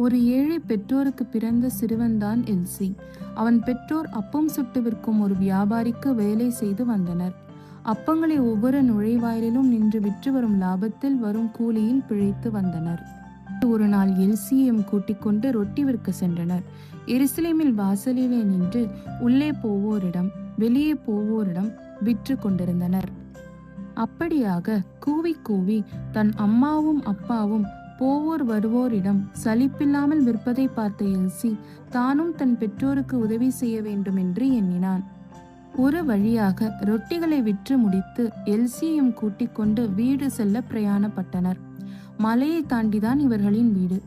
ஒரு ஏழை பெற்றோருக்கு பிறந்த சிறுவன்தான் எல்சி. அவன் பெற்றோர் அப்பம் சுட்டு விற்கும் ஒரு வியாபாரிக்கு வேலை செய்து வந்தனர். அப்பங்களை ஒவ்வொரு நுழைவாயிலும் நின்று விற்று வரும் லாபத்தில் வரும் கூலியில் பிழைத்து வந்தனர். ஒரு நாள் எல்சியையும் கூட்டிக் கொண்டு ரொட்டி விற்க சென்றனர். எருசலேமில் வாசலிலே நின்று உள்ளே போவோரிடம் வெளியே போவோரிடம் விற்று கொண்டிருந்தனர். அப்படியாக கூவி கூவி தன் அம்மாவும் அப்பாவும் போவோர் வருவோரிடம் சலிப்பில்லாமல் விற்பதை பார்த்த எல்சி தானும் தன் பெற்றோருக்கு உதவி செய்ய வேண்டும் என்று எண்ணினான். ஒரு வழியாக ரொட்டிகளை விற்று முடித்து எல்சியையும் கூட்டிக் கொண்டு வீடு செல்ல பிரயாணப்பட்டனர். மலையை தாண்டிதான் இவர்களின் வீடு.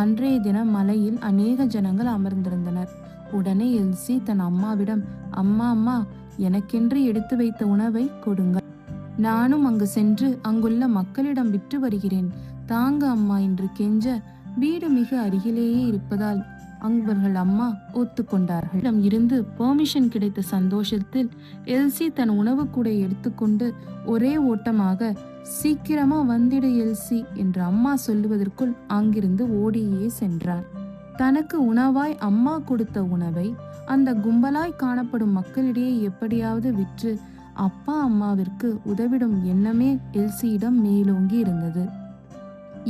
அன்றைய தினம் மலையில் அநேக ஜனங்கள் அமர்ந்திருந்தனர். உடனே எல்சி தன் அம்மாவிடம், அம்மா அம்மா, எனக்கென்று எடுத்து வைத்த உணவை கொடுங்கள். நானும் அங்கு சென்று அங்குள்ள மக்களிடம் விற்று வருகிறேன். தாங்க அம்மா என்று கெஞ்ச, வீடு மிக அருகிலேயே இருப்பதால் அவர்கள் அம்மா ஒத்துக்கொண்டார்கள். இருந்து பெர்மிஷன் கிடைத்த சந்தோஷத்தில் எல்சி தன் உணவு கூட எடுத்துக்கொண்டு ஒரே ஓட்டமாக, சீக்கிரமா வந்திடு எல்சி என்று அம்மா சொல்லுவதற்குள் அங்கிருந்து ஓடியே சென்றார். தனக்கு உணவாய் அம்மா கொடுத்த உணவை அந்த கும்பலாய் காணப்படும் மக்களிடையே எப்படியாவது விற்று அப்பா அம்மாவிற்கு உதவிடும் எண்ணமே எல்சியிடம் மேலோங்கி இருந்தது.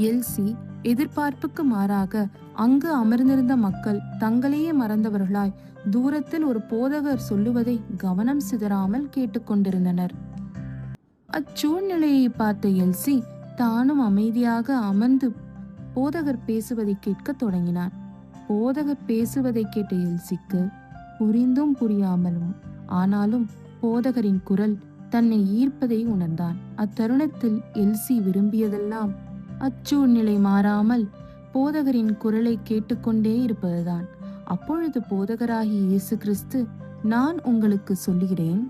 எல்சி எதிர்பார்ப்புக்கு மாறாக அங்கு அமர்ந்திருந்த மக்கள் தங்களையே மறந்தவர்களாய் தூரத்தில் ஒரு போதகர் சொல்லுவதை கவனம் சிதறாமல் கேட்டுக்கொண்டிருந்தனர். அச்சூழ்நிலையை பார்த்த எல்சி தானும் அமைதியாக அமர்ந்து போதகர் பேசுவதை கேட்க தொடங்கினான். போதகர் பேசுவதை கேட்ட எல்சிக்கு புரிந்தும் புரியாமலும் ஆனாலும் போதகரின் குரல் தன்னை ஈர்ப்பதை உணர்ந்தான். அத்தருணத்தில் எல்சி விரும்பியதெல்லாம் அச்சூழ்நிலை மாறாமல் போதகரின் குரலை கேட்டுக்கொண்டே இருப்பதுதான். அப்பொழுது போதகராகிய இயேசு கிறிஸ்து, நான் உங்களுக்கு சொல்லுகிறேன்,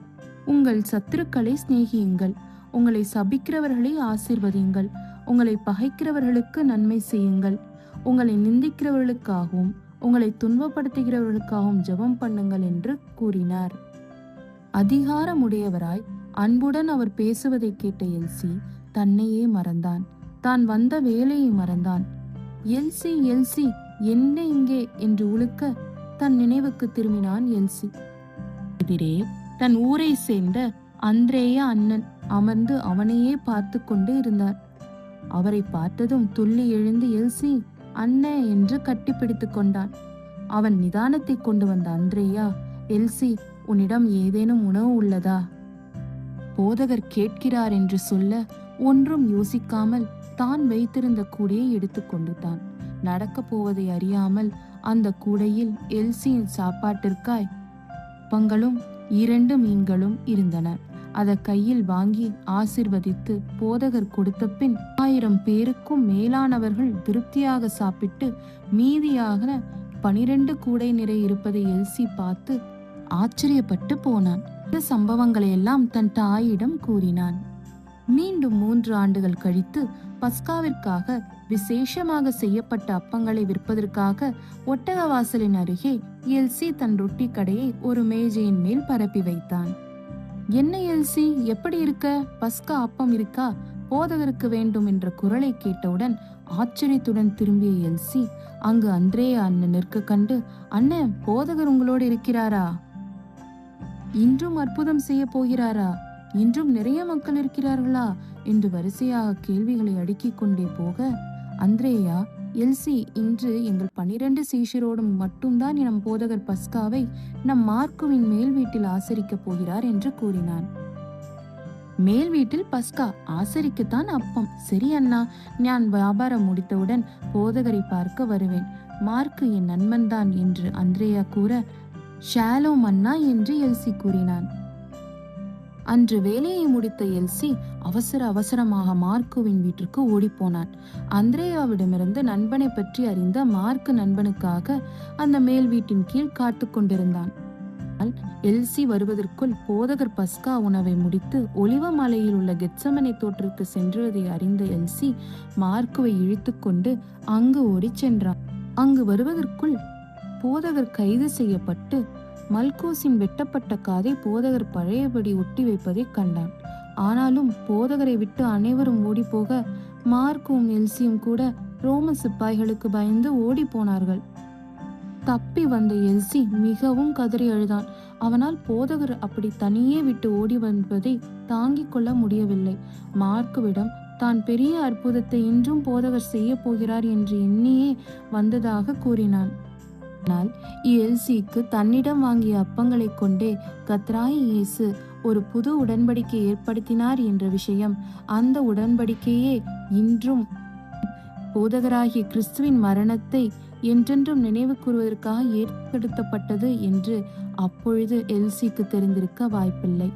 உங்கள் சத்துருக்களை சிநேகியுங்கள், உங்களை சபிக்கிறவர்களை ஆசீர்வதியுங்கள், உங்களை பகைக்கிறவர்களுக்கு நன்மை செய்யுங்கள், உங்களை நிந்திக்கிறவர்களுக்காகவும் உங்களை துன்பப்படுத்துகிறவர்களுக்காகவும் ஜெபம் பண்ணுங்கள் என்று கூறினார். அதிகாரமுடையவராய் அன்புடன் அவர் பேசுவதை கேட்ட எல்சி தன்னையே மறந்தான். தான் வந்த வேலையை மறந்தான். எல்சி எல்சி, என்ன இங்கே என்று உழுக்க தன் நினைவுக்கு திரும்பினான் எல்சி. எதிரே தன் ஊரை சேர்ந்த அந்திரேயா அண்ணன் அமர்ந்து அவனையே பார்த்து கொண்டு இருந்தார். அவரை பார்த்ததும் துள்ளி எழுந்து எல்சி அண்ணே என்று கட்டிப்பிடித்து கொண்டான். அவன் நிதானத்தை கொண்டு வந்த அந்திரேயா, எல்சி, உன்னிடம் ஏதேனும் உணவு உள்ளதா? போதகர் கேட்கிறார் என்று சொல்ல ஒன்றும் யோசிக்காமல் தான் வைத்திருந்த கூடையை எடுத்துக்கொண்டுதான். நடக்க போவதை அறியாமல் அந்த கூடையில் எல்சியின் சாப்பாட்டிற்காய் பங்களும் 2 மீன்களும் இருந்தன. அதை கையில் வாங்கி ஆசிர்வதித்து போதகர் கொடுத்த பின் 1000 பேருக்கும் மேலானவர்கள் திருப்தியாக சாப்பிட்டு மீதியாக 12 கூடை நிறை இருப்பதை எல்சி பார்த்து ஆச்சரியப்பட்டு போனான். இந்த சம்பவங்களை எல்லாம் தன் தாயிடம் கூறினான். மீண்டும் 3 ஆண்டுகள் கழித்து பஸ்காவிற்காக விசேஷமாக செய்யப்பட்ட அப்பங்களை விற்பதற்காக ஒட்டகவாசலின் அருகே எல்சி தன் ரொட்டி கடையை ஒரு மேஜையின் மேல் பரப்பி வைத்தான். என்ன எல்சி, எப்படி இருக்க? பஸ்கா அப்பம் இருக்கா? போதகருக்கு வேண்டும் என்ற குரலை கேட்டவுடன் ஆச்சரியத்துடன் திரும்பிய எல்சி அங்கு அந்திரேயா அண்ணன் நிற்க கண்டு, அண்ணன், போதகர் உங்களோடு இருக்கிறாரா? இன்றும் அற்புதம் செய்ய போகிறாரா? இன்றும் நிறைய மக்கள் இருக்கிறார்களா என்று வரிசையாக கேள்விகளை அடுக்கிக் கொண்டே போக, அந்திரேயா, எல்சி, இன்று எங்கள் 12 சீஷரோடும் மட்டும்தான் நம் போதகர் பஸ்காவை நம் மார்க்குவின் மேல் வீட்டில் ஆசரிக்க போகிறார் என்று கூறினான். மேல் வீட்டில் பஸ்கா ஆசரிக்கத்தான் அப்பம். சரி அண்ணா, நான் வியாபாரம் முடித்தவுடன் போதகரை பார்க்க வருவேன். மார்க்கு என் நண்பன்தான் என்று அந்திரேயா கூற, ஷாலோம் அண்ணா என்று எல்சி கூறினான். அன்று வேலையை முடித்த எல்சி அவசரமாக மார்க்குவின் வீட்டிற்கு ஓடிப்போனான். அந்திரேயாவிடமிருந்து நண்பனை பற்றி அறிந்த மார்க்கு நண்பனுக்காக அந்த மேல் வீட்டின் கீழ் காத்து கொண்டிருந்தான். எல்சி வருவதற்குள் போதகர் பஸ்கா உணவை முடித்து ஒலிவ மலையில் உள்ள கெத்சமனே தோட்டத்திற்கு சென்றுவதை அறிந்த எல்சி மார்க்குவை இழுத்து கொண்டு அங்கு ஓடி சென்றான். அங்கு வருவதற்குள் போதகர் கைது செய்யப்பட்டு மல்கோஸின் வெட்டப்பட்ட காதை போதகர் பழையபடி ஒட்டி வைப்பதை கண்டான். ஆனாலும் போதகரை விட்டு அனைவரும் ஓடிப்போக மார்க்கும் எல்சியும் கூட ரோம சிப்பாய்களுக்கு பயந்து ஓடி போனார்கள். தப்பி வந்த எல்சி மிகவும் கதறி அழுதான். அவனால் போதகர் அப்படி தனியே விட்டு ஓடி வந்ததை தாங்கிக் கொள்ள முடியவில்லை. மார்க்குவிடம் தான் பெரிய அற்புதத்தை இன்றும் போதகர் செய்ய போகிறார் என்று எண்ணியே வந்ததாக கூறினான். ஆனால் எல்சிக்கு தன்னிடம் வாங்கிய அப்பங்களை கொண்டே கர்த்தராகிய இயேசு ஒரு புது உடன்படிக்கை ஏற்படுத்தினார் என்ற விஷயம், அந்த உடன்படிக்கையே இன்றும் போதகராகிய கிறிஸ்துவின் மரணத்தை என்றென்றும் நினைவு கூறுவதற்காக ஏற்படுத்தப்பட்டது என்று அப்பொழுது எல்சிக்கு தெரிந்திருக்க வாய்ப்பில்லை.